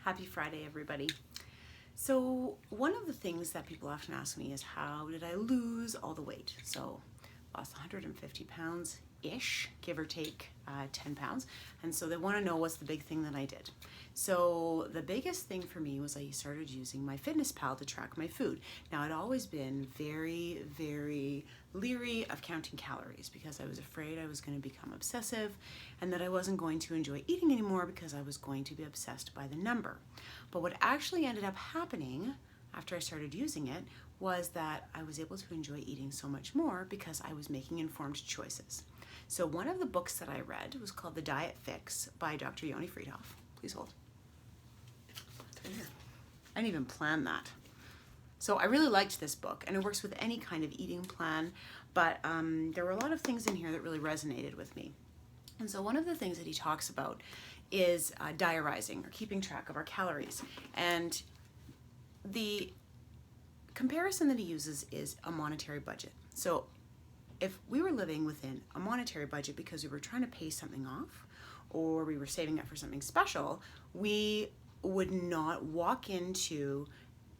Happy Friday, everybody. So one of the things that people often ask me is, how did I lose all the weight? So lost 150 pounds-ish, give or take 10 pounds. And so they want to know what's the big thing that I did. So the biggest thing for me was I started using MyFitnessPal to track my food. Now, I'd always been very, very leery of counting calories because I was afraid I was going to become obsessive and that I wasn't going to enjoy eating anymore because I was going to be obsessed by the number. But what actually ended up happening after I started using it was that I was able to enjoy eating so much more because I was making informed choices. So one of the books that I read was called The Diet Fix by Dr. Yoni Freedhoff. Please hold. It's right here. I didn't even plan that. So I really liked this book, and it works with any kind of eating plan, but there were a lot of things in here that really resonated with me. And so one of the things that he talks about is diarizing, or keeping track of our calories. And the comparison that he uses is a monetary budget. So if we were living within a monetary budget because we were trying to pay something off, or we were saving up for something special, we would not walk into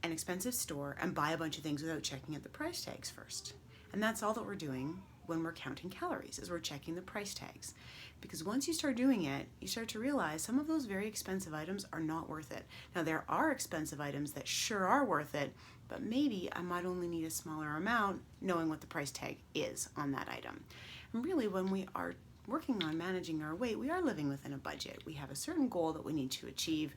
an expensive store and buy a bunch of things without checking out the price tags first. And that's all that we're doing when we're counting calories, is we're checking the price tags. Because once you start doing it, you start to realize some of those very expensive items are not worth it. Now, there are expensive items that sure are worth it, but maybe I might only need a smaller amount knowing what the price tag is on that item. And really, when we are working on managing our weight, we are living within a budget. We have a certain goal that we need to achieve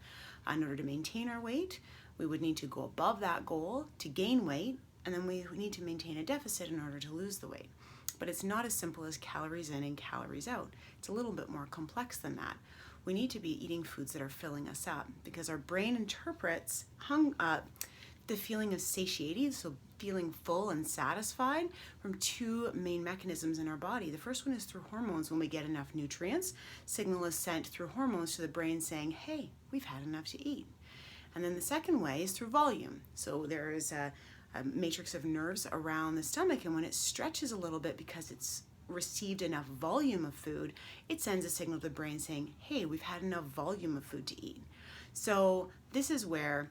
in order to maintain our weight. We would need to go above that goal to gain weight, and then we need to maintain a deficit in order to lose the weight. But it's not as simple as calories in and calories out. It's a little bit more complex than that. We need to be eating foods that are filling us up because our brain interprets the feeling of satiety, so feeling full and satisfied, from two main mechanisms in our body. The first one is through hormones. When we get enough nutrients, signal is sent through hormones to the brain saying, hey, we've had enough to eat. And then the second way is through volume. So there is a matrix of nerves around the stomach, and when it stretches a little bit because it's received enough volume of food, it sends a signal to the brain saying, hey, we've had enough volume of food to eat. So this is where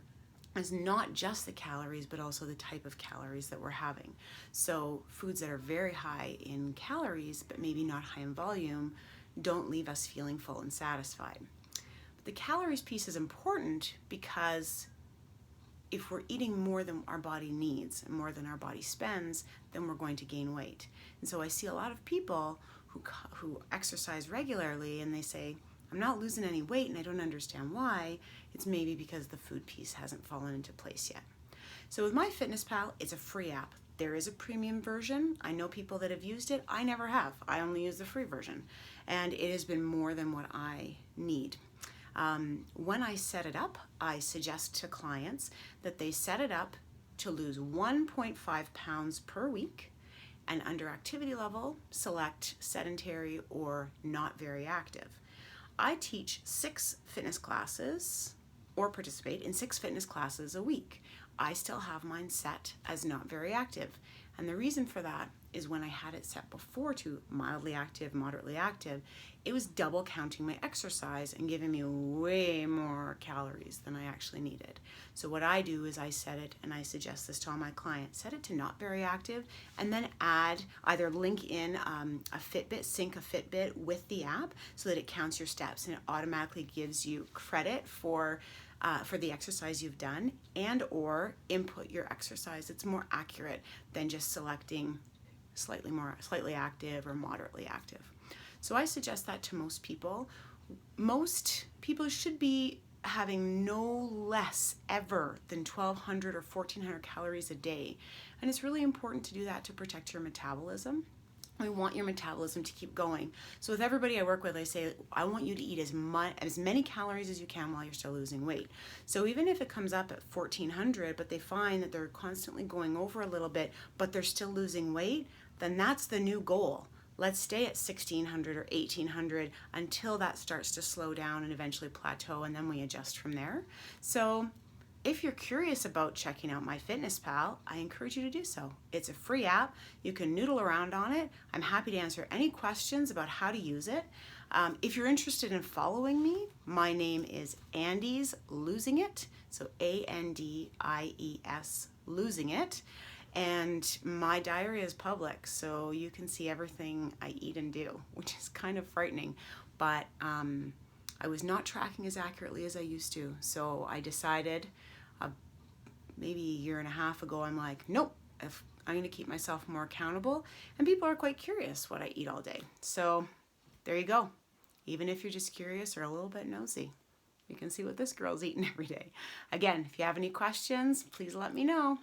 it's not just the calories, but also the type of calories that we're having. So foods that are very high in calories, but maybe not high in volume, don't leave us feeling full and satisfied. But the calories piece is important because if we're eating more than our body needs and more than our body spends, then we're going to gain weight. And so I see a lot of people who exercise regularly and they say, I'm not losing any weight and I don't understand why. It's maybe because the food piece hasn't fallen into place yet. So with MyFitnessPal, it's a free app. There is a premium version. I know people that have used it. I never have. I only use the free version. And it has been more than what I need. When I set it up, I suggest to clients that they set it up to lose 1.5 pounds per week, and under activity level, select sedentary or not very active. I teach 6 fitness classes or participate in 6 fitness classes a week. I still have mine set as not very active. And the reason for that is when I had it set before to mildly active, moderately active, it was double counting my exercise and giving me way more calories than I actually needed. So what I do is I set it, and I suggest this to all my clients, set it to not very active, and then add, either link in a Fitbit, sync a Fitbit with the app so that it counts your steps and it automatically gives you credit for the exercise you've done, and or input your exercise. It's more accurate than just selecting slightly active or moderately active. So I suggest that to most people. Most people should be having no less ever than 1,200 or 1,400 calories a day. And it's really important to do that to protect your metabolism. We want your metabolism to keep going. So with everybody I work with, I say, I want you to eat as many calories as you can while you're still losing weight. So even if it comes up at 1,400, but they find that they're constantly going over a little bit, but they're still losing weight, then that's the new goal. Let's stay at 1,600 or 1,800 until that starts to slow down and eventually plateau, and then we adjust from there. So if you're curious about checking out MyFitnessPal, I encourage you to do so. It's a free app. You can noodle around on it. I'm happy to answer any questions about how to use it. If you're interested in following me, my name is Andies Losing It. So ANDIES Losing It. And my diary is public, so you can see everything I eat and do, which is kind of frightening. But I was not tracking as accurately as I used to. So I decided maybe a year and a half ago, I'm like, nope, if I'm going to keep myself more accountable. And people are quite curious what I eat all day. So there you go. Even if you're just curious or a little bit nosy, you can see what this girl's eating every day. Again, if you have any questions, please let me know.